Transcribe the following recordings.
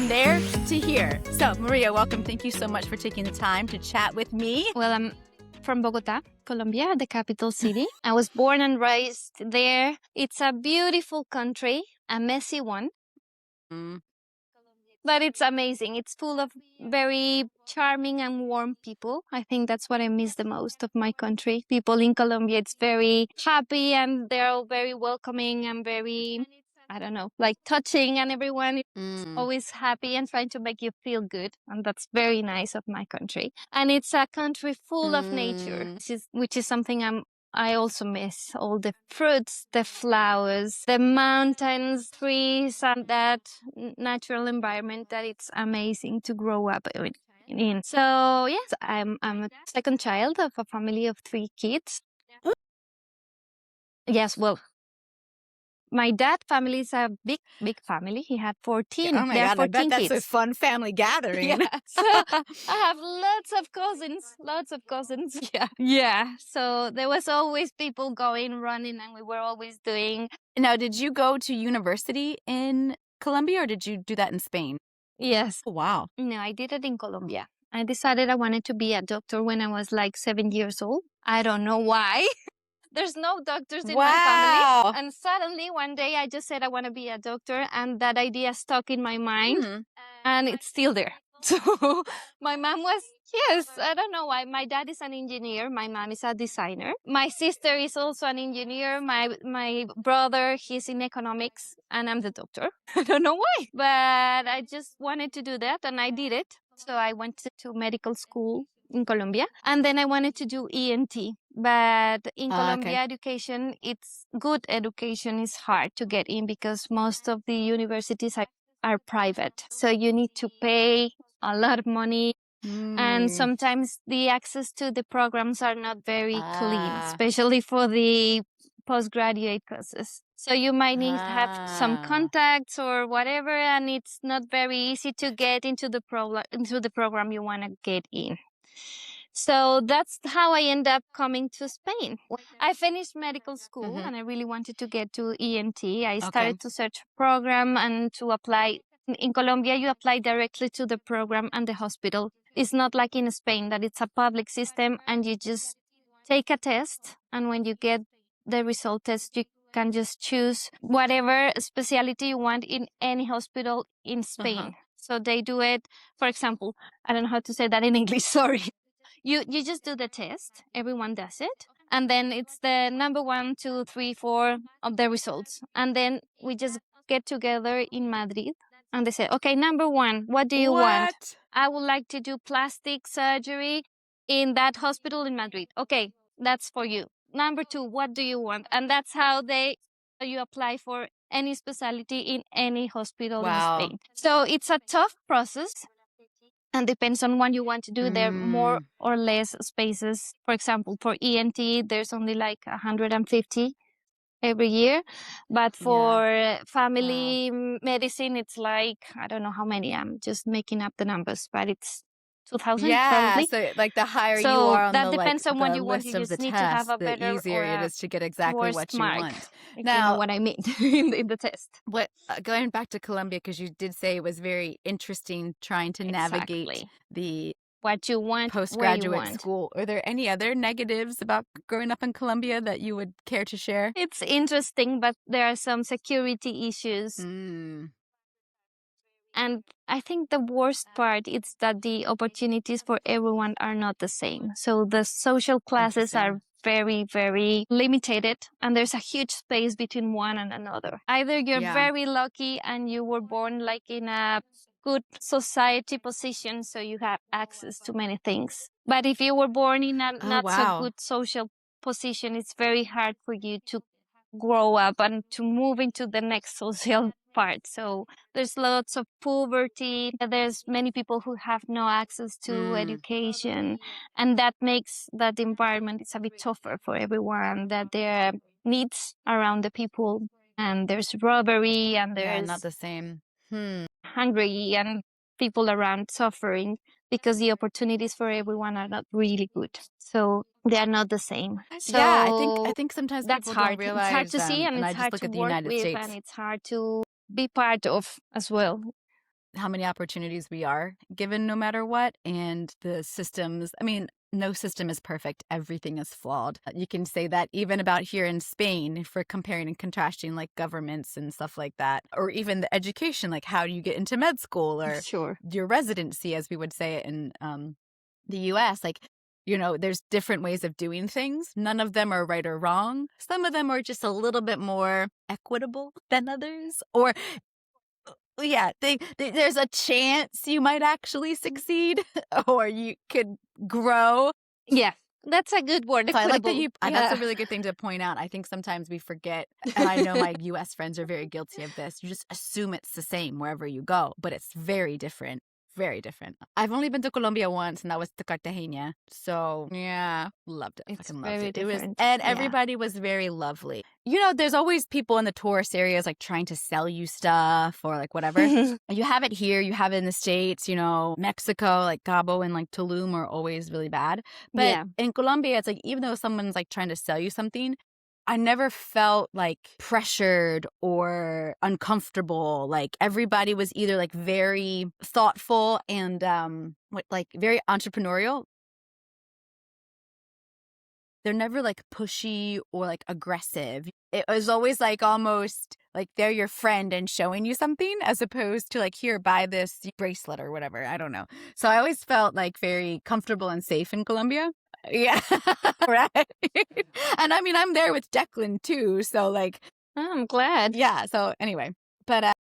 from there to here. So, Maria, welcome. Thank you so much for taking the time to chat with me. Well, I'm from Bogota, Colombia, the capital city. I was born and raised there. It's a beautiful country, a messy one, but it's amazing. It's full of very charming and warm people. I think that's what I miss the most of my country. People in Colombia, it's very happy and they're all very welcoming and very, I don't know, like touching, and everyone is always happy and trying to make you feel good. And that's very nice of my country. And it's a country full of nature, which is something I also miss. All the fruits, the flowers, the mountains, trees, and that natural environment that it's amazing to grow up in. So yes, I'm a second child of a family of 3 kids. Yes, well, my dad family is a big family. He had 14. Oh my There are God, I 14 bet that's kids. a fun family gathering. Yeah. So I have lots of cousins. Yeah. Yeah. So there was always people going, running, and we were always doing. Now, did you go to university in Colombia or did you do that in Spain? Yes. Oh, wow. No, I did it in Colombia. I decided I wanted to be a doctor when I was like 7 years old. I don't know why. There's no doctors in my family. And suddenly one day I just said I want to be a doctor, and that idea stuck in my mind and it's still there. So my mom was, yes, I don't know why. My dad is an engineer. My mom is a designer. My sister is also an engineer. My brother, he's in economics, and I'm the doctor. I don't know why, but I just wanted to do that and I did it. So I went to medical school in Colombia, and then I wanted to do ENT. But in Colombia, education, it's good education is hard to get in because most of the universities are private. So you need to pay a lot of money. And sometimes the access to the programs are not very clean, especially for the postgraduate courses. So you might need to have some contacts or whatever, and it's not very easy to get into the program you want to get in. So that's how I end up coming to Spain. I finished medical school and I really wanted to get to ENT. I started to search program and to apply. In Colombia, you apply directly to the program and the hospital. It's not like in Spain that it's a public system and you just take a test, and when you get the result test, you can just choose whatever specialty you want in any hospital in Spain. So they do it, for example, I don't know how to say that in English, sorry. You just do the test, everyone does it, and then it's the number 1, 2, 3, 4 of the results. And then we just get together in Madrid and they say, okay, number 1, what do you want? I would like to do plastic surgery in that hospital in Madrid. Okay, that's for you. Number 2, what do you want? And that's how you apply for any specialty in any hospital in Spain. So it's a tough process. And depends on what you want to do. There are more or less spaces. For example, for ENT, there's only like 150 every year. But for family medicine, it's like, I don't know how many. I'm just making up the numbers, but it's 2,000 probably. So like the higher you are on that the depends on what you want. list You of just the need to have test, a better the easier it is to get exactly what you mark. want. Now, you know what I mean in the test. Going back to Colombia, because you did say it was very interesting trying to navigate the what you want, postgraduate school. Are there any other negatives about growing up in Colombia that you would care to share? It's interesting, but there are some security issues. And I think the worst part is that the opportunities for everyone are not the same. So the social classes are very, very limited, and there's a huge space between one and another. Either you're very lucky and you were born like in a good society position, so you have access to many things. But if you were born in a not so good social position, it's very hard for you to grow up and to move into the next social part. So there's lots of poverty. There's many people who have no access to education, and that makes that environment is a bit tougher for everyone. That there are needs around the people, and there's robbery, and there's not the same. Hungry, and people around suffering because the opportunities for everyone are not really good. So they are not the same. So I think sometimes that's people hard. don't realize. It's hard to see, and it's I just hard look to at the work United with, States. and it's hard to be part of as well. how many opportunities we are given no matter what. And the systems, I mean, no system is perfect. Everything is flawed. You can say that even about here in Spain for comparing and contrasting like governments and stuff like that, or even the education, like how do you get into med school or Sure. your residency, as we would say it in the US, like, there's different ways of doing things. None of them are right or wrong. Some of them are just a little bit more equitable than others. Or, yeah, there's a chance you might actually succeed or you could grow. Yeah, that's a good word. So I like that Equitable. that's a Yeah. really good thing to point out. I think sometimes we forget, and I know my US friends are very guilty of this. You just assume it's the same wherever you go, but it's very different. Very different. I've only been to Colombia once, and that was to Cartagena. So, yeah, loved it. It's Fucking loved very it. It was, different. and Yeah. everybody was very lovely. There's always people in the tourist areas like trying to sell you stuff or like whatever. You have it here, you have it in the States, Mexico, like Cabo and like Tulum are always really bad. But Yeah. in Colombia, it's like even though someone's like trying to sell you something, I never felt like pressured or uncomfortable. Like everybody was either like very thoughtful and like very entrepreneurial. They're never like pushy or like aggressive. It was always like almost like they're your friend and showing you something as opposed to like, here, buy this bracelet or whatever. I don't know. So I always felt like very comfortable and safe in Colombia. Yeah. Right. And I mean, I'm there with Declan too. So like, Oh, I'm glad. yeah. So anyway, but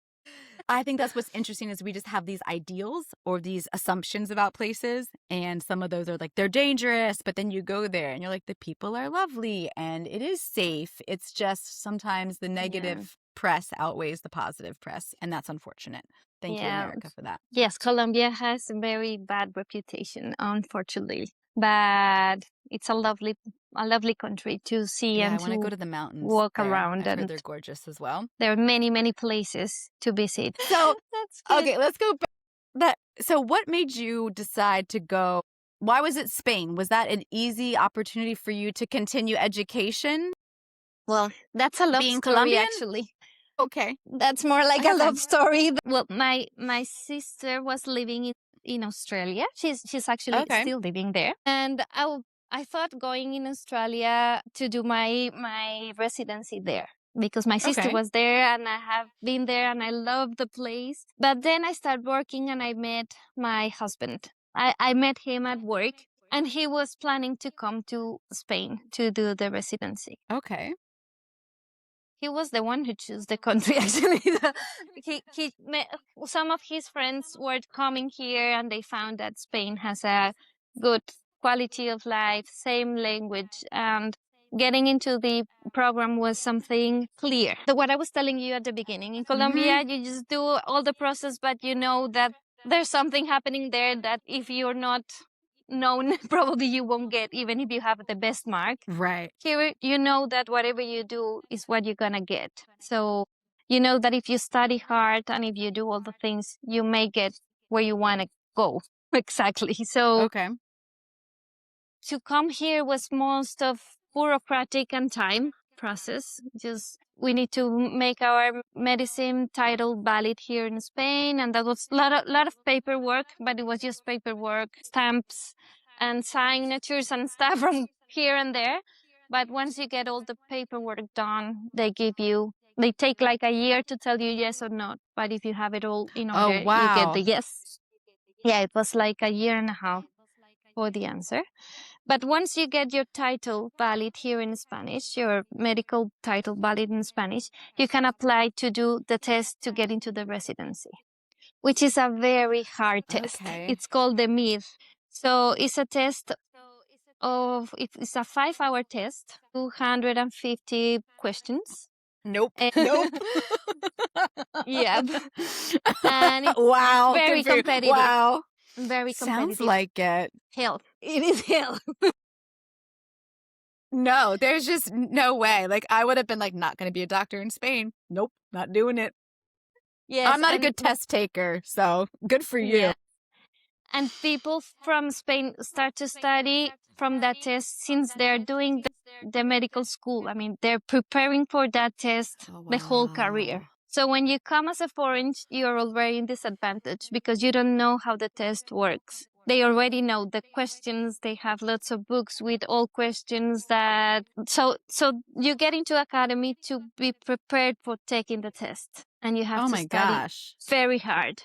I think that's what's interesting is we just have these ideals or these assumptions about places. And some of those are like, they're dangerous, but then you go there and you're like, the people are lovely and it is safe. It's just sometimes the negative press outweighs the positive press. And that's unfortunate. Thank you, America, for that. Yes, Colombia has a very bad reputation, unfortunately. But it's a lovely country to see Yeah, I and want to go to to the mountains walk there. around, I've heard and they're gorgeous as well. there are many, many places to visit. So, That's good. okay, let's go back. So what made you decide to go? Why was it Spain? Was that an easy opportunity for you to continue education? Well, that's a love Being story, Colombian? actually. Okay. That's more like I a have love time. story. Well, my sister was living in Australia. She's actually Okay. still living there, and I thought going in Australia to do my residency there because my sister Okay. was there, and I have been there, and I love the place. But then I started working, and I met my husband. I met him at work, and he was planning to come to Spain to do the residency. Okay. He was the one who chose the country. Actually, some of his friends were coming here, and they found that Spain has a good quality of life, same language, and getting into the program was something clear. What I was telling you at the beginning, in Colombia, you just do all the process, but you know that there's something happening there that if you're not known, probably you won't get, even if you have the best mark. Right. Here, you know that whatever you do is what you're gonna get. So you know that if you study hard and if you do all the things, you may get where you want to go. Exactly. So Okay. to come here was most of bureaucratic and time process. Just we need to make our medicine title valid here in Spain, and that was a lot of paperwork, but it was just paperwork, stamps, and signatures and stuff from here and there. But once you get all the paperwork done, they take like a year to tell you yes or no. But if you have it all in Oh, order, you get wow. the yes. Yeah, it was like a year and a half for the answer. But once you get your title valid here in Spanish, your medical title valid in Spanish, you can apply to do the test to get into the residency, which is a very hard test. Okay. It's called the MIR. So it's a test it's a 5-hour test, 250 questions. Nope. Nope. Yeah. And it's wow. very competitive. Wow. Very competitive. Sounds like it. Hell. It is hell. No, there's just no way. Like, I would have been like, not going to be a doctor in Spain. Nope, not doing it. Yes, I'm not a good test taker, so good for you. Yeah. And people from Spain start to study from that test since they're doing the medical school. I mean, they're preparing for that test the whole career. So when you come as a foreign, you're already in disadvantage because you don't know how the test works. They already know the questions. They have lots of books with all questions that, so you get into academy to be prepared for taking the test, and you have Oh to my study gosh. very hard.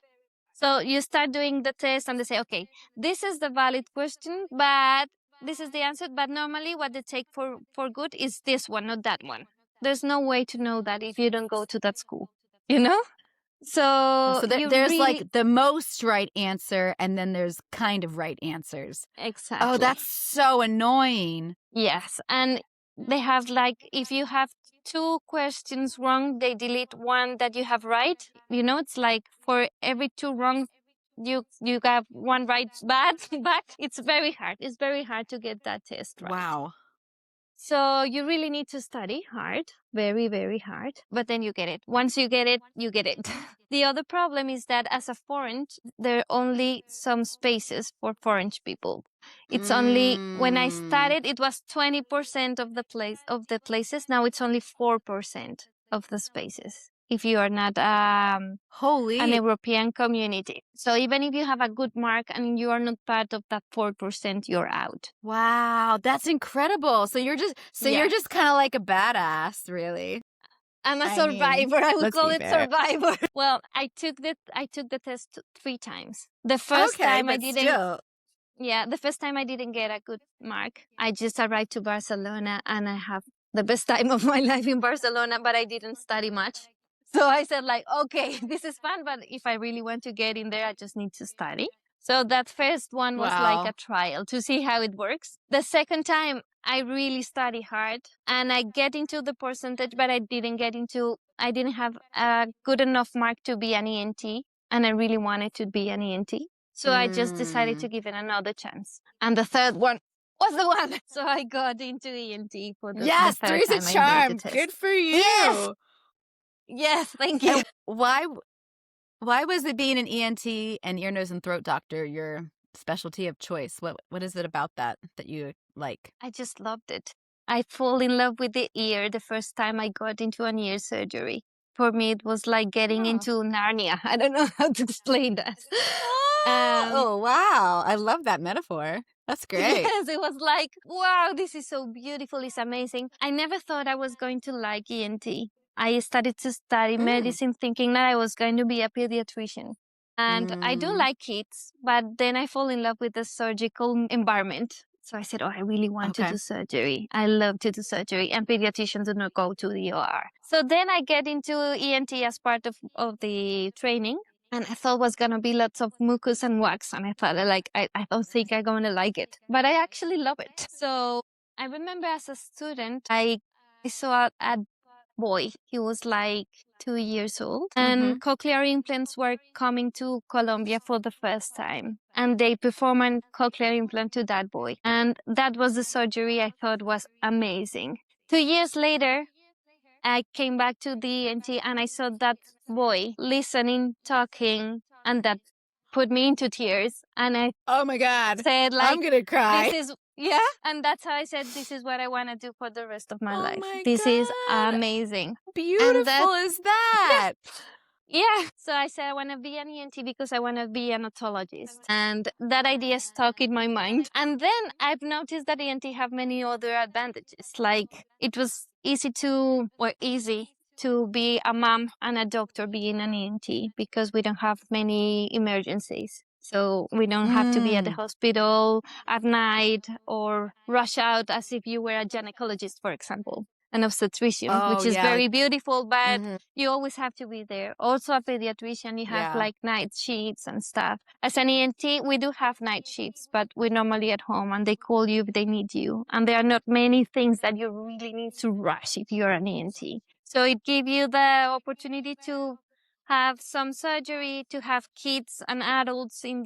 So you start doing the test and they say, okay, this is the valid question, but this is the answer. But normally what they take for good is this one, not that one. There's no way to know that if you don't go to that school, you know? Oh, So so you there's really, like the most right answer, and then there's kind of right answers. Oh, exactly. that's so annoying. Yes. And they have like, if you have two questions wrong, they delete one that you have right. You know, it's like for every two wrong, you got one right bad back. It's very hard. It's very hard to get that test right. Wow. So you really need to study hard, very, very hard, but then you get it. Once you get it, you get it. The other problem is that as a foreign, there are only some spaces for foreign people. It's only when I Mm. started, it was 20% of the places. Now it's only 4% of the spaces. If you are not an Holy. European community. So even if you have a good mark and you are not part of that 4%, you're out. Wow, that's incredible. So you're Yeah. just kind of like a badass, really. I'm a I mean, survivor. I would let's call be it fair. survivor. Well, I took the test 3 times. The first Okay, time I but didn't still. yeah, the first time I didn't get a good mark. I just arrived to Barcelona and I have the best time of my life in Barcelona, but I didn't study much. So I said like, okay, this is fun, but if I really want to get in there, I just need to study. So that first one was like a Wow. trial to see how it works. The second time I really study hard and I get into the percentage, but I didn't have a good enough mark to be an ENT, and I really wanted to be an ENT. So I just decided Mm. to give it another chance. And the third one was the one. So I got into ENT for the Yes, third three's a time I made the charm. test. Good for Yes. you. Yes. Thank you. And why was it being an ENT and ear, nose, and throat doctor your specialty of choice? What is it about that you like? I just loved it. I fall in love with the ear the first time I got into an ear surgery. For me, it was like getting Oh. into Narnia. I don't know how to explain that. Um, Oh, wow. I love that metaphor. That's great. Yes, it was like, wow, this is so beautiful. It's amazing. I never thought I was going to like ENT. I started to study Mm. medicine thinking that I was going to be a pediatrician. And I do Mm. like kids, but then I fall in love with the surgical environment. So I said, oh, I really want to Okay. do surgery. I love to do surgery, and pediatricians do not go to the OR. So then I get into ENT as part of the training. And I thought was gonna be lots of mucus and wax. And I thought like I don't think I'm gonna like it. But I actually love it. So I remember as a student I saw a boy. He was like 2 years old. Mm-hmm. And cochlear implants were coming to Colombia for the first time. And they performed a cochlear implant to that boy. And that was the surgery I thought was amazing. 2 years later, I came back to the ENT and I saw that boy listening, talking, and that put me into tears. And I Oh my God. said, I'm like, gonna this cry. is, yeah. And that's how I said, this is what I want to do for the rest of my Oh life. my This is God. amazing. And that, Beautiful is that? yeah. So I said, I want to be an ENT because I want to be an otologist. And that idea stuck in my mind. And then I've noticed that ENT have many other advantages. Like it was easy to be a mom and a doctor being an ENT because we don't have many emergencies. So we don't have to be at the Mm. hospital at night or rush out as if you were a gynecologist, for example, an obstetrician, Oh which is yeah, like very beautiful, but mm-hmm. you always have to be there. Also, a pediatrician, you have Yeah. like night shifts and stuff. As an ENT, we do have night shifts, but we're normally at home and they call you if they need you. And there are not many things that you really need to rush if you're an ENT. So it gives you the opportunity to have some surgery, to have kids and adults in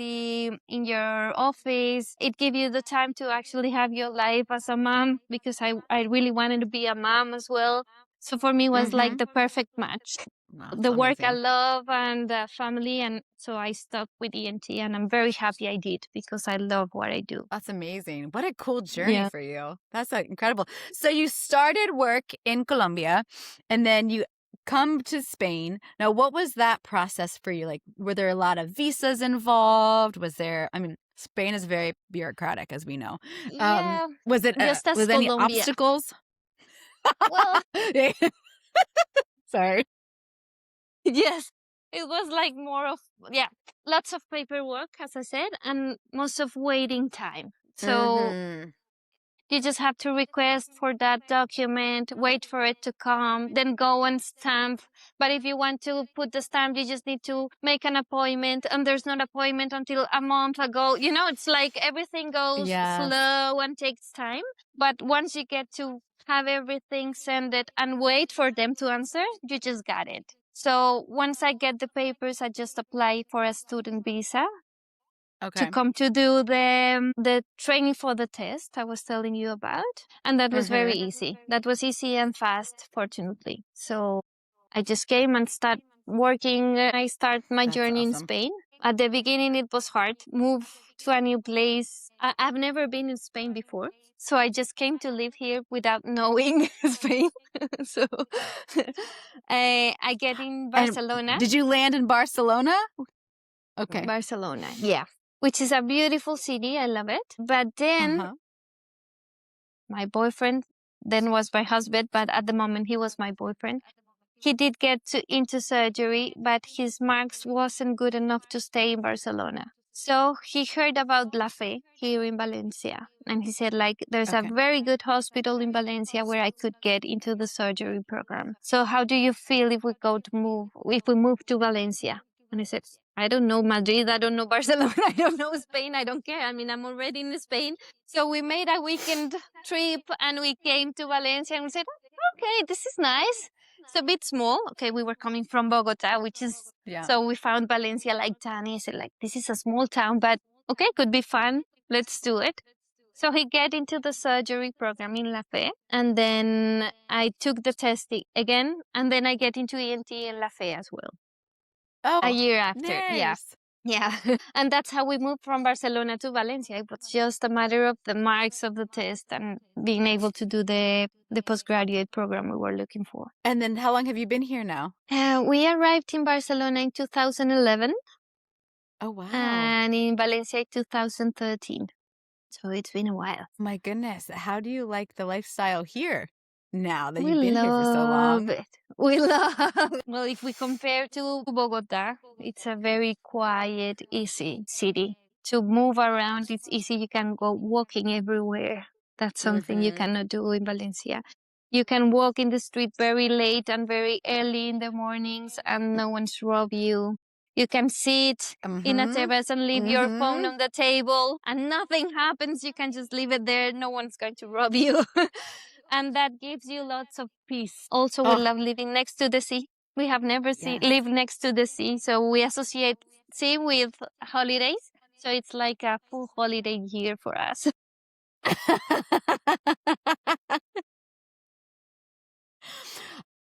your office. It gives you the time to actually have your life as a mom because I really wanted to be a mom as well. So for me, it was Mm-hmm. like the perfect match. That's The work I amazing. love and the family, and so I stuck with ENT, and I'm very happy I did because I love what I do. That's amazing. What a cool journey Yeah. for you. That's incredible. So you started work in Colombia, and then you come to Spain. Now, what was that process for you? Like, were there a lot of visas involved? Was there, I mean, Spain is very bureaucratic, as we know. Yeah, Was it, just as was any Colombia. obstacles? Well, Sorry. yes, it was like more of, yeah, lots of paperwork, as I said, and most of waiting time. So Mm-hmm. you just have to request for that document, wait for it to come, then go and stamp. But if you want to put the stamp, you just need to make an appointment, and there's not appointment until a month ago. You know, it's like everything goes Yes. slow and takes time. But once you get to have everything send it and wait for them to answer, you just got it. So once I get the papers, I just apply for a student visa to Okay. come to do the training for the test I was telling you about, and that was very Mm-hmm. easy. That was easy and fast, fortunately. So I just came and start working. I start my That's journey in awesome. Spain. At the beginning, it was hard. Move to a new place. I've never been in Spain before, so I just came to live here without knowing Spain. So I get in And Barcelona. did you land in Barcelona? Okay. Barcelona, yeah, which is a beautiful city. I love it. But then Uh-huh. my boyfriend, then was my husband, but at the moment he was my boyfriend. He did get into surgery, but his marks wasn't good enough to stay in Barcelona. So he heard about La Fe here in Valencia, and he said, like, there's a Okay. very good hospital in Valencia where I could get into the surgery program. So how do you feel if we move to Valencia? And I said, I don't know Madrid, I don't know Barcelona, I don't know Spain, I don't care. I mean, I'm already in Spain. So we made a weekend trip and we came to Valencia and we said, okay, this is nice. It's a bit small. Okay, we were coming from Bogota, which is, Yeah. so we found Valencia like tiny. So like, this is a small town, but okay, could be fun. Let's do it. So he get into the surgery program in La Fe, and then I took the test again, and then I get into ENT in La Fe as well. A Oh, year after, yeah. nice. Yeah. And that's how we moved from Barcelona to Valencia. It was just a matter of the marks of the test and being able to do the postgraduate program we were looking for. And then how long have you been here now? We arrived in Barcelona in 2011 Oh, wow. and in Valencia in 2013. So it's been a while. My goodness. How do you like the lifestyle here now that We you've been here for so love long? it. We love it. Well, if we compare to Bogota, it's a very quiet, easy city. To move around, it's easy. You can go walking everywhere. That's something you Mm-hmm. cannot do in Valencia. You can walk in the street very late and very early in the mornings and no one's rob you. You can sit in a Mm-hmm. terrace and leave your phone Mm-hmm. on the table and nothing happens. You can just leave it there. No one's going to rob you. And that gives you lots of peace. Also, we Oh, love living next to the sea. We have never yes. lived next to the sea, so we associate sea with holidays. So it's like a full holiday year for us.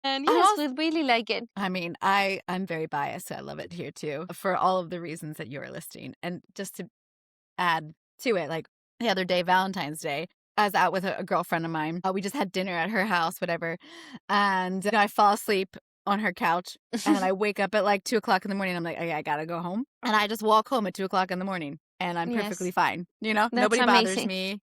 And I'm yes, also, we really like it. I mean, I'm very biased. I love it here too for all of the reasons that you are listing. And just to add to it, like the other day, Valentine's Day, I was out with a girlfriend of mine. We just had dinner at her house, whatever. And I fall asleep on her couch and I wake up at like 2 o'clock in the morning. I'm like, okay, I gotta go home. And I just walk home at 2 o'clock in the morning and I'm perfectly Yes, fine. that's Nobody bothers amazing. me.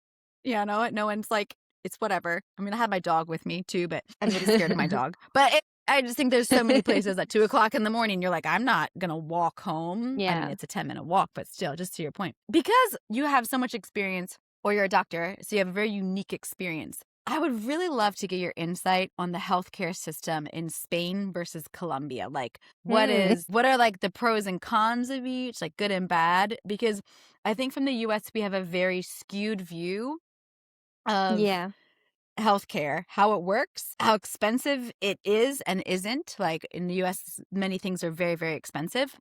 No one's like, it's whatever. I mean, I had my dog with me too, but everybody's scared of my dog. But I just think there's so many places at 2 o'clock in the morning. You're like, I'm not going to walk home. I mean, Yeah. it's a 10-minute walk, but still, just to your point. Because you have so much experience, or you're a doctor, so you have a very unique experience. I would really love to get your insight on the healthcare system in Spain versus Colombia. Like, what are like the pros and cons of each, like good and bad? Because I think from the US, we have a very skewed view of Yeah. healthcare, how it works, how expensive it is and isn't. Like in the US, many things are very, very expensive.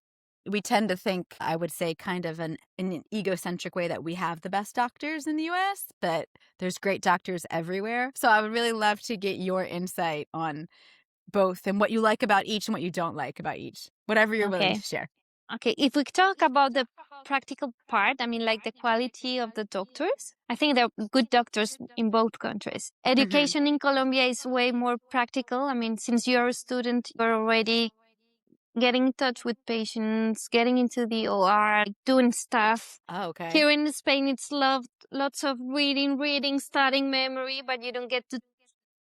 We tend to think, I would say, kind of in an egocentric way that we have the best doctors in the US, but there's great doctors everywhere. So I would really love to get your insight on both and what you like about each and what you don't like about each, whatever you're willing to Okay. share. Okay, if we talk about the practical part, I mean, like the quality of the doctors, I think there are good doctors in both countries. Mhm. Education in Colombia is way more practical. I mean, since you're a student, you're already getting in touch with patients, getting into the OR, doing stuff. Oh, okay. Here in Spain, it's loved lots of reading, studying memory, but you don't get to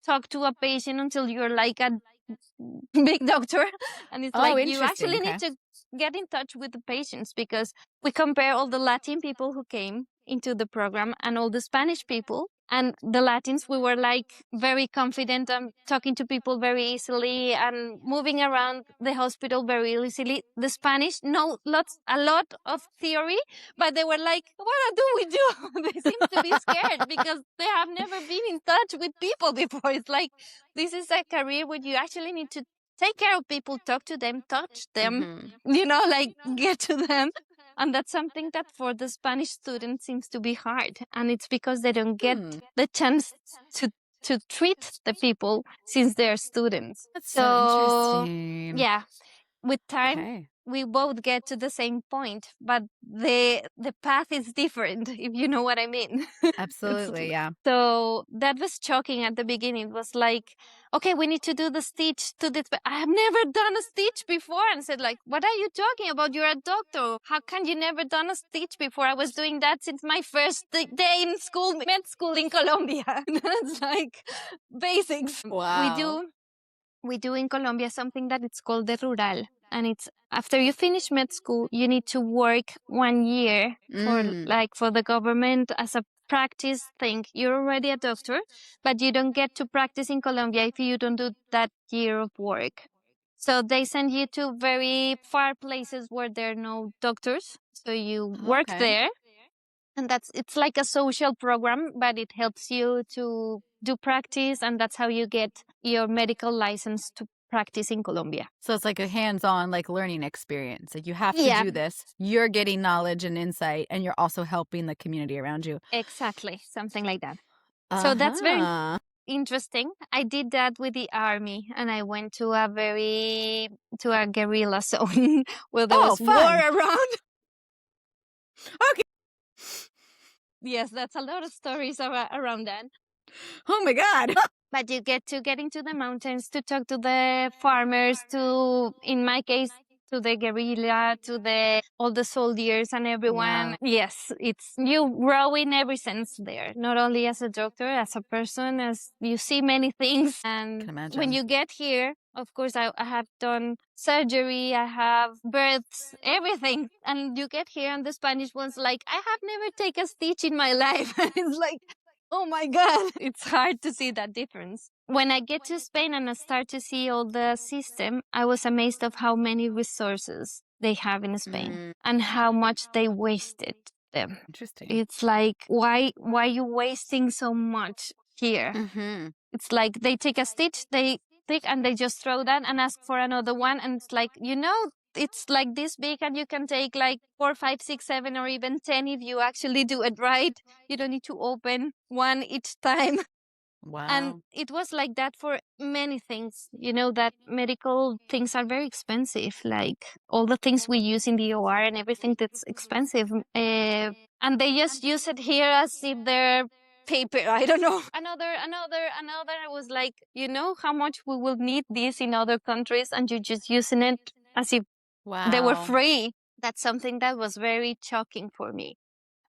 talk to a patient until you're like a big doctor. And it's Oh, like you interesting. actually need Okay. to get in touch with the patients, because we compare all the Latin people who came into the program and all the Spanish people. And the Latins, we were like very confident and talking to people very easily and moving around the hospital very easily. The Spanish know a lot of theory, but they were like, what do we do? They seem to be scared because they have never been in touch with people before. It's like, this is a career where you actually need to take care of people, talk to them, touch them, Mhm. like get to them. And that's something that for the Spanish students seems to be hard. And it's because they don't get Hmm. the chance to treat the people since they're students. That's so So interesting. yeah, with time Okay. we both get to the same point, but the path is different, if you know what I mean. It's Absolutely. Yeah. so that was shocking at the beginning. It was like, okay, we need to do the stitch to this, but I have never done a stitch before. And said like, what are you talking about? You're a doctor. How can you never done a stitch before? I was doing that since my first day in school, med school in Colombia. That's like basics. Wow. We do in Colombia something that it's called the rural. And it's after you finish med school, you need to work 1 year Mm. for the government as a practice thing. You're already a doctor, but you don't get to practice in Colombia if you don't do that year of work. So they send you to very far places where there are no doctors. So you work Okay. there, and it's like a social program, but it helps you to do practice, and that's how you get your medical license to practice in Colombia. So it's like a hands-on, like, learning experience. Like, you have to Yeah, do this. You're getting knowledge and insight, and you're also helping the community around you. exactly, something like that. So that's very Uh-huh. interesting. I did that with the army, and I went to a guerrilla zone where there Oh, was war fun. around. Okay. Yes, that's a lot of stories around that. Oh my God. But you get to get into the mountains to talk to the farmers, to, in my case, to the guerrilla, to the all the soldiers and everyone. Wow. Yes, it's you grow in every sense there, not only as a doctor, as a person, as you see many things. Can And when imagine. you get here, of course, I have done surgery, I have births, everything. And you get here, and the Spanish one's like, I have never taken a stitch in my life. And it's like, oh my God, it's hard to see that difference. When I get to Spain and I start to see all the system, I was amazed of how many resources they have in Spain Mm, and how much they wasted them. interesting. It's like, why you wasting so much here? Mm-hmm. It's like they take a stitch, they take and they just throw that and ask for another one. And it's like, it's like this big and you can take like 4, 5, 6, 7, or even 10 if you actually do it right. You don't need to open one each time. And Wow. it was like that for many things. You know that medical things are very expensive, like all the things we use in the OR and everything that's expensive. And they just use it here as if they're paper. I don't know. Another. I was like, how much we will need this in other countries, and you're just using it as if they were Wow. free. That's something that was very shocking for me.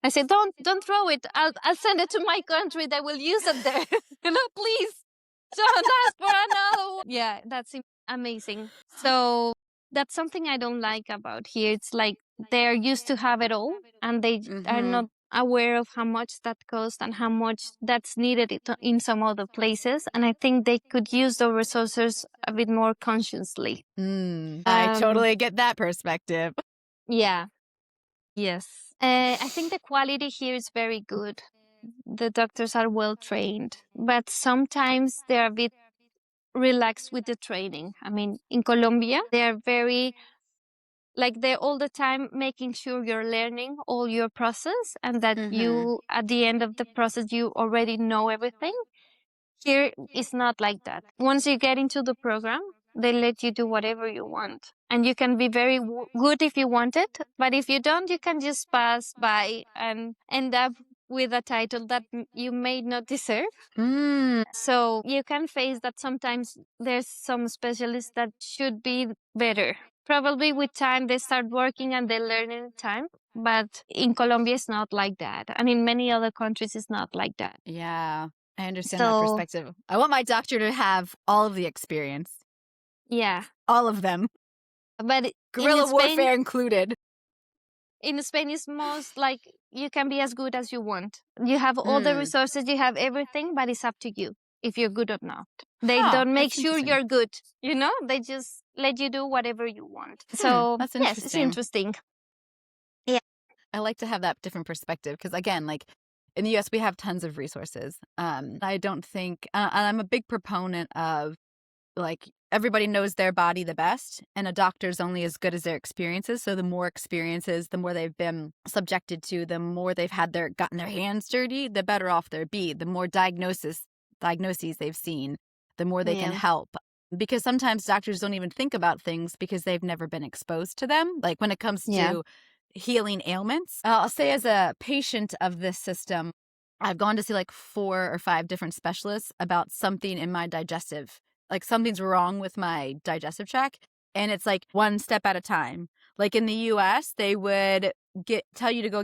I said, don't throw it. I'll send it to my country. They will use it there. Please don't ask for another one. Yeah, that's amazing. So that's something I don't like about here. It's like they're used to have it all, and they are Mm-hmm. not aware of how much that costs and how much that's needed in some other places. And I think they could use those resources a bit more consciously. I totally get that perspective. Yeah. Yes. I think the quality here is very good. The doctors are well trained, but sometimes they're a bit relaxed with the training. I mean, in Colombia, they're very, like, they're all the time making sure you're learning all your process and that Mm-hmm. you, at the end of the process, you already know everything. Here, it's not like that. Once you get into the program, they let you do whatever you want. and you can be very good if you want it, but if you don't, you can just pass by and end up with a title that you may not deserve. So you can face that sometimes there's some specialists that should be better. Probably with time they start working and they learn in time. But in Colombia, it's not like that. And in many other countries, it's not like that. Yeah, I understand that So, perspective. I want my doctor to have all of the experience, yeah. all of them, But guerrilla warfare included. in Spain, it's most like you can be as good as you want. You have all the resources, you have everything, but it's up to you if you're good or not. They don't make sure you're good, you know? They just let you do whatever you want. So, That's yes, it's interesting. Yeah. I like to have that different perspective because, again, like in the US, we have tons of resources. I don't think, and I'm a big proponent of like everybody knows their body the best, and a doctor's only as good as their experiences. So the more experiences, the more they've been subjected to, the more they've gotten their hands dirty, the better off they'll be. The more diagnoses they've seen, the more they can help. Because sometimes doctors don't even think about things because they've never been exposed to them. Like when it comes to healing ailments, I'll say as a patient of this system, I've gone to see like 4 or 5 different specialists about something in my digestive, like something's wrong with my digestive tract, and it's like one step at a time. Like in the US, they would tell you to go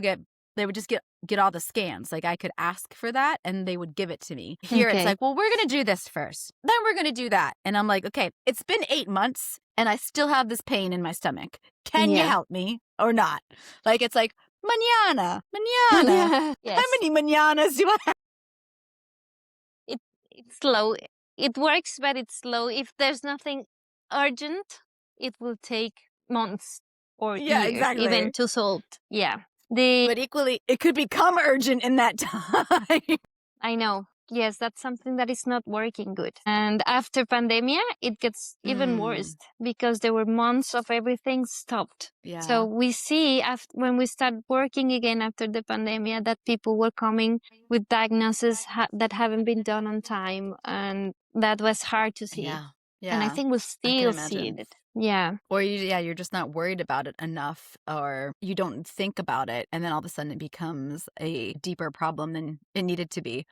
they would just get all the scans. Like I could ask for that and they would give it to me. Here it's like, well, we're going to do this first. Then we're going to do that. And I'm like, okay, it's been 8 months and I still have this pain in my stomach. Can you help me or not? Like it's like, mañana. Yes. How many mañanas do I have? It's slow. It works, but it's slow. If there's nothing urgent, it will take months or years even to solve. Yeah. But equally, it could become urgent in that time. I know. Yes, that's something that is not working good. And after pandemia, it gets even worse because there were months of everything stopped. Yeah. So we see when we start working again after the pandemia that people were coming with diagnoses that haven't been done on time. And that was hard to see. Yeah. And I think we'll still see it. Yeah. Or you're just not worried about it enough, or you don't think about it. And then all of a sudden it becomes a deeper problem than it needed to be.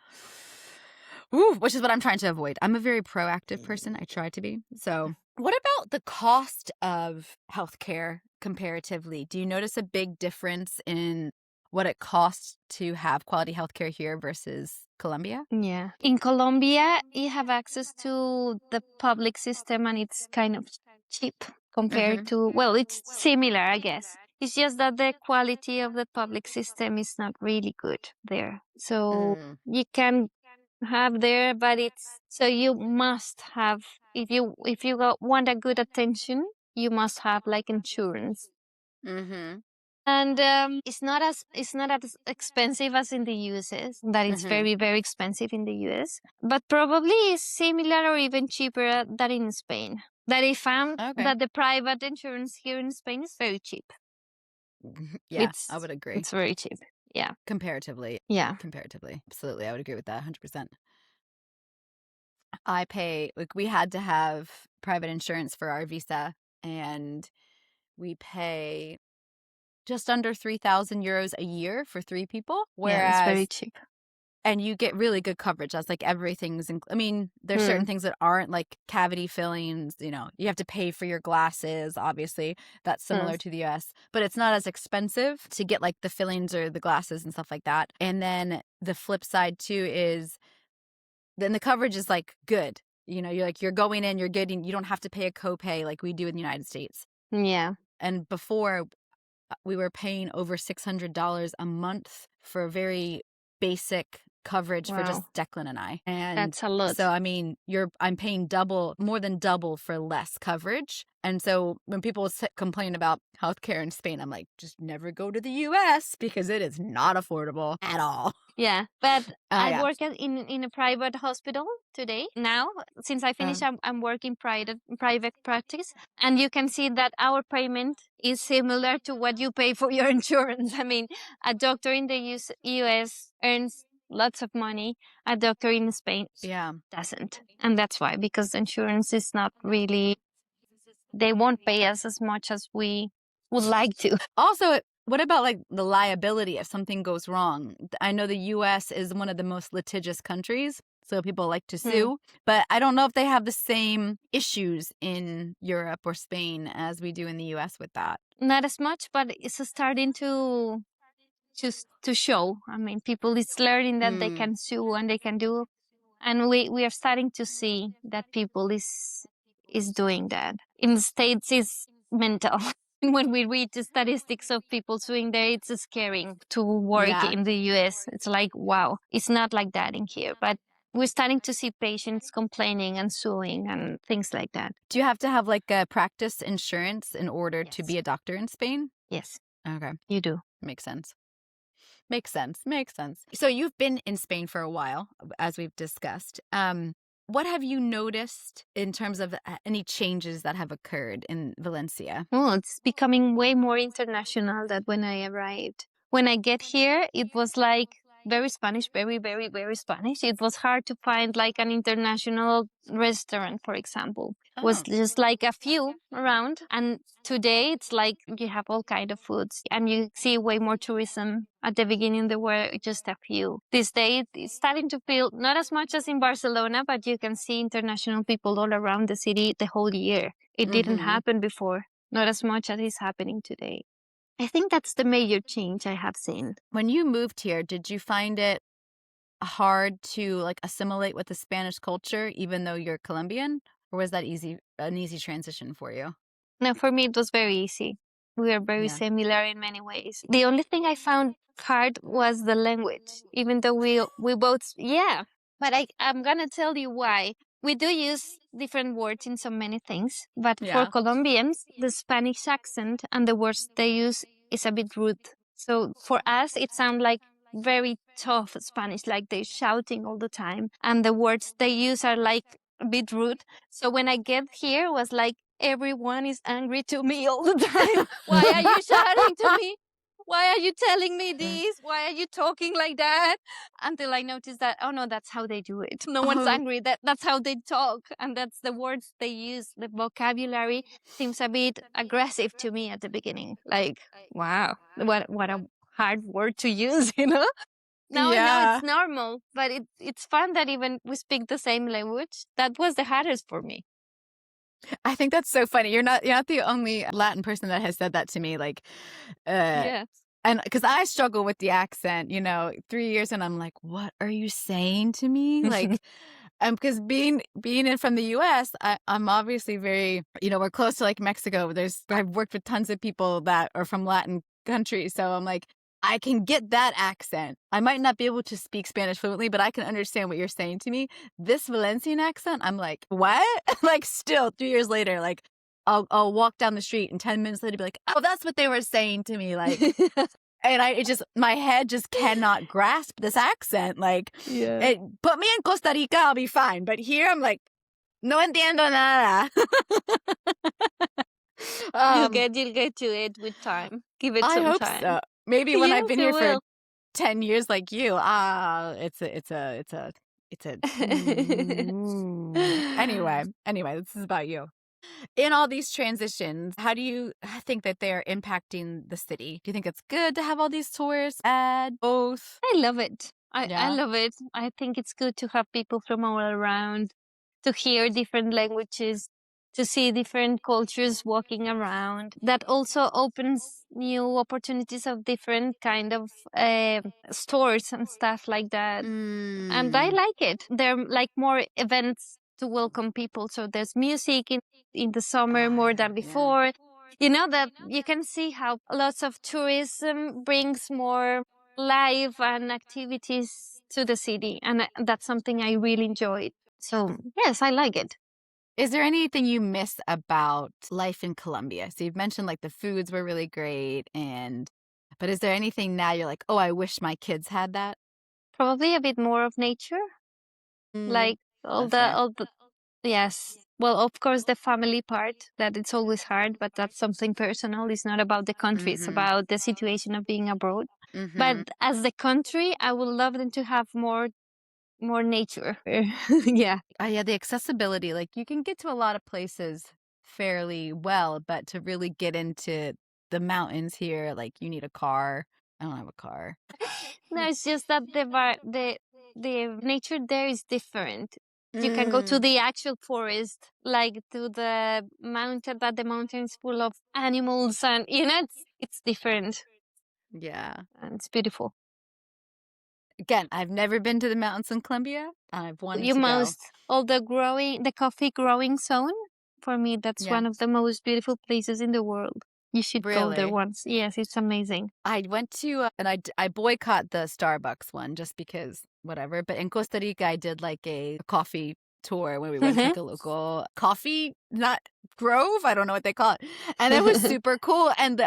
Ooh, which is what I'm trying to avoid. I'm a very proactive person. I try to be. So what about the cost of healthcare comparatively? Do you notice a big difference in what it costs to have quality healthcare here versus Colombia? Yeah. In Colombia, you have access to the public system and it's kind of cheap compared to, well, it's similar, I guess. It's just that the quality of the public system is not really good there. So you can have there, but so you must have, if you want a good attention, you must have like insurance. And it's not as expensive as in the US. That it's very, very expensive in the US, but probably is similar or even cheaper than in Spain. That I found that the private insurance here in Spain is very cheap. Yeah, I would agree. It's very cheap. Yeah. Comparatively. Yeah. Comparatively. Absolutely. I would agree with that 100%. I pay, like, we had to have private insurance for our visa, and we pay just under 3,000 euros a year for 3 people. Whereas, it's very cheap. And you get really good coverage. That's like everything's, I mean, there's certain things that aren't like cavity fillings, you know, you have to pay for your glasses, obviously. That's similar to the US, but it's not as expensive to get like the fillings or the glasses and stuff like that. And then the flip side too is then the coverage is like good. You know, you're going in, you don't have to pay a copay like we do in the United States. Yeah. And before we were paying over $600 a month for a very basic coverage for just Declan and I. And that's a lot. So I mean, I'm paying more than double for less coverage. And so when people complain about healthcare in Spain, I'm like, just never go to the US because it is not affordable at all. Yeah, but I work in a private hospital today. Now, since I finished, I'm working private practice, and you can see that our payment is similar to what you pay for your insurance. I mean, a doctor in the US earns lots of money. A doctor in Spain doesn't, and that's why, because insurance is not really they won't pay us as much as we would like to. Also, what about like the liability if something goes wrong? I know the US is one of the most litigious countries, so people like to Mm. sue, but I don't know if they have the same issues in Europe or Spain as we do in the US with that. Not as much, but it's starting to show. I mean, people is learning that they Mm, can sue and they can do, and we are starting to see that people is doing that. In the States, is mental. When we read the statistics of people suing there, it's scary to work yeah. in the US. It's like, wow, it's not like that in here. But we're starting to see patients complaining and suing and things like that. Do you have to have like a practice insurance in order to Yes. be a doctor in Spain? Yes, Okay, you do. makes sense. Makes sense. Makes sense. So you've been in Spain for a while, as we've discussed. What have you noticed in terms of any changes that have occurred in Valencia? Oh, it's becoming way more international than when I arrived. When I get here, it was like very Spanish, very, very, very Spanish. It was hard to find like an international restaurant, for example. Was Oh. just like a few around. And today it's like you have all kind of foods and you see way more tourism. At the beginning there were just a few. This day it's starting to feel not as much as in Barcelona, but you can see international people all around the city the whole year. It didn't Mm-hmm. happen before, not as much as is happening today. I think that's the major change I have seen. When you moved here, did you find it hard to like assimilate with the Spanish culture, even though you're Colombian, or was that an easy transition for you? No, for me, it was very easy. We are very Yeah. similar in many ways. The only thing I found hard was the language, even though we both, yeah. But I'm going to tell you why. We do use different words in so many things, but for Yeah. Colombians, the Spanish accent and the words they use is a bit rude. So for us, it sounds like very tough Spanish, like they're shouting all the time. And the words they use are like a bit rude. So when I get here, was like, everyone is angry to me all the time. Why are you shouting to me? Why are you telling me this? Why are you talking like that? Until I noticed that, oh no, that's how they do it. No one's Oh, angry. That's how they talk. And that's the words they use. The vocabulary seems a bit aggressive to me at the beginning. Like, wow, what a hard word to use, you know? Now I know yeah. it's normal, but it's fun that even we speak the same language. That was the hardest for me. I think that's so funny. You're not the only Latin person that has said that to me. Like, uh, Yeah. and because I struggle with the accent, 3 years and I'm like, what are you saying to me? Like, because being in from the U.S., I'm obviously very, we're close to like Mexico. I've worked with tons of people that are from Latin countries, so I'm like, I can get that accent. I might not be able to speak Spanish fluently, but I can understand what you're saying to me. This Valencian accent, I'm like, what? Like, still 3 years later, like, I'll walk down the street and 10 minutes later be like, oh, that's what they were saying to me, like. And my head just cannot grasp this accent. Like, Yeah. put me in Costa Rica, I'll be fine. But here, I'm like, no entiendo nada. um, You'll get to it with time. Give it I some hope time. so. Maybe when I've Yes, been you here for will. 10 years, like you, it's a. Anyway, this is about you. In all these transitions, how do you think that they're impacting the city? Do you think it's good to have all these tourists? Bad? Both? I love it. I Yeah. love it. I think it's good to have people from all around, to hear different languages, to see different cultures walking around. That also opens new opportunities of different kind of stores and stuff like that. And I Mm. like it. There are like more events to welcome people. So there's music in the summer Oh, more than yeah. before. You know that you can see how lots of tourism brings more life and activities to the city. And that's something I really enjoyed. So yes, I like it. Is there anything you miss about life in Colombia? So you've mentioned like the foods were really great but is there anything now you're like, "Oh, I wish my kids had that?" Probably a bit more of nature, Mm, like all that's the fair. all the yes. Well, of course, the family part, that it's always hard, but that's something personal. It's not about the country, it's Mhm. about the situation of being abroad. But Mhm. as the country, I would love them to have more nature. Yeah. Oh, yeah, the accessibility, like, you can get to a lot of places fairly well, but to really get into the mountains here, like you need a car. I don't have a car. No, it's just that the nature there is different. You can go to Mm, the actual forest, like to the mountain, that the mountain is full of animals, and it's different yeah. and it's beautiful. Again, I've never been to the mountains in Colombia. I've wanted You to go. most all the coffee growing zone. For me, that's Yeah. one of the most beautiful places in the world. You should go there Really? once. Yes, it's amazing. I went to, and I boycott the Starbucks one just because whatever. But in Costa Rica, I did like a coffee tour where we went to like a local coffee nut grove. I don't know what they call it. And it was super cool. And the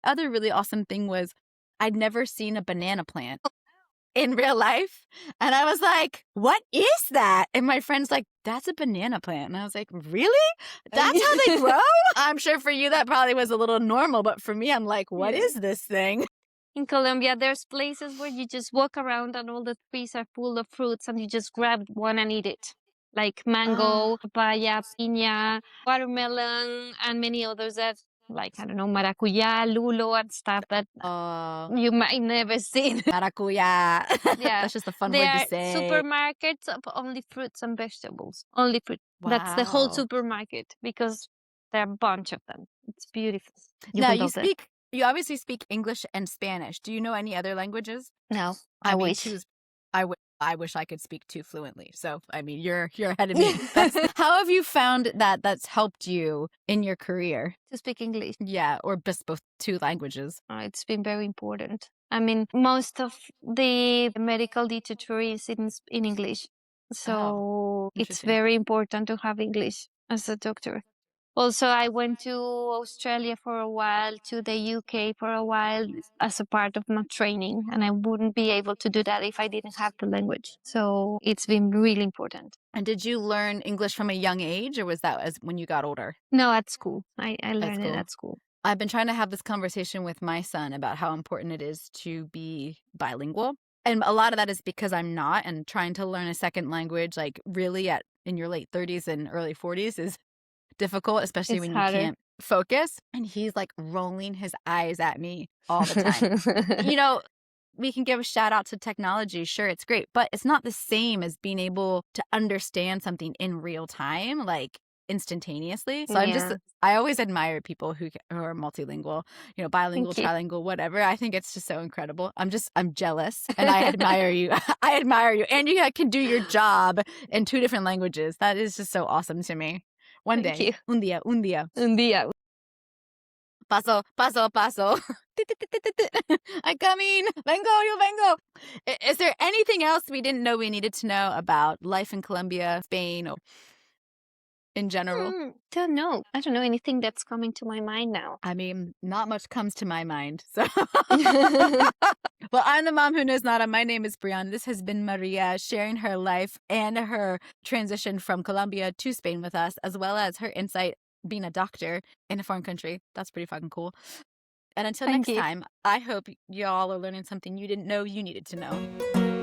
other really awesome thing was I'd never seen a banana plant in real life. And I was like, what is that? And my friend's like, that's a banana plant. And I was like, really? That's how they grow? I'm sure for you that probably was a little normal, but for me, I'm like, what Yeah. is this thing? In Colombia, there's places where you just walk around and all the trees are full of fruits and you just grab one and eat it. Like mango, papaya, piña, watermelon, and many others that, like, I don't know, maracuya, lulo, and stuff that Oh, you might never see. maracuya. Yeah. That's just a fun They word to are say. supermarkets of only fruits and vegetables. Only fruit. That's the whole Wow. supermarket because there are a bunch of them. It's beautiful. You Now will love it. you obviously speak English and Spanish. Do you know any other languages? No, I I mean, wish. I wish I could speak two fluently. So, I mean, you're ahead of me. How have you found that that's helped you in your career? To speak English. Yeah, or just both two languages. It's been very important. I mean, most of the medical literature is in English. Oh, So it's interesting. very important to have English as a doctor. Also, I went to Australia for a while, to the UK for a while as a part of my training, and I wouldn't be able to do that if I didn't have the language. So it's been really important. And did you learn English from a young age, or was that as when you got older? No, at school. I At learned it school. at school. I've been trying to have this conversation with my son about how important it is to be bilingual. And a lot of that is because I'm not, and trying to learn a second language, like really in your late 30s and early 40s is difficult, especially It's when you harder. can't focus. And he's like rolling his eyes at me all the time. You know, we can give a shout out to technology. Sure, it's great, but it's not the same as being able to understand something in real time, like instantaneously. So Yeah. I always admire people who are multilingual, bilingual, Thank you. trilingual, whatever. I think it's just so incredible. I'm jealous and I admire you. I admire you. And you can do your job in two different languages. That is just so awesome to me. One Thank day, you. un día, un día. Un día. Paso, paso, paso. I'm coming. Vengo, yo vengo. Is there anything else we didn't know we needed to know about life in Colombia, Spain, or in general? Don't know. I don't know anything that's coming to my mind now. I mean, not much comes to my mind. So, well, I'm the mom who knows nada. My name is Brianna. This has been Maria sharing her life and her transition from Colombia to Spain with us, as well as her insight being a doctor in a foreign country. That's pretty fucking cool. And until Thank next you. time, I hope y'all are learning something you didn't know you needed to know.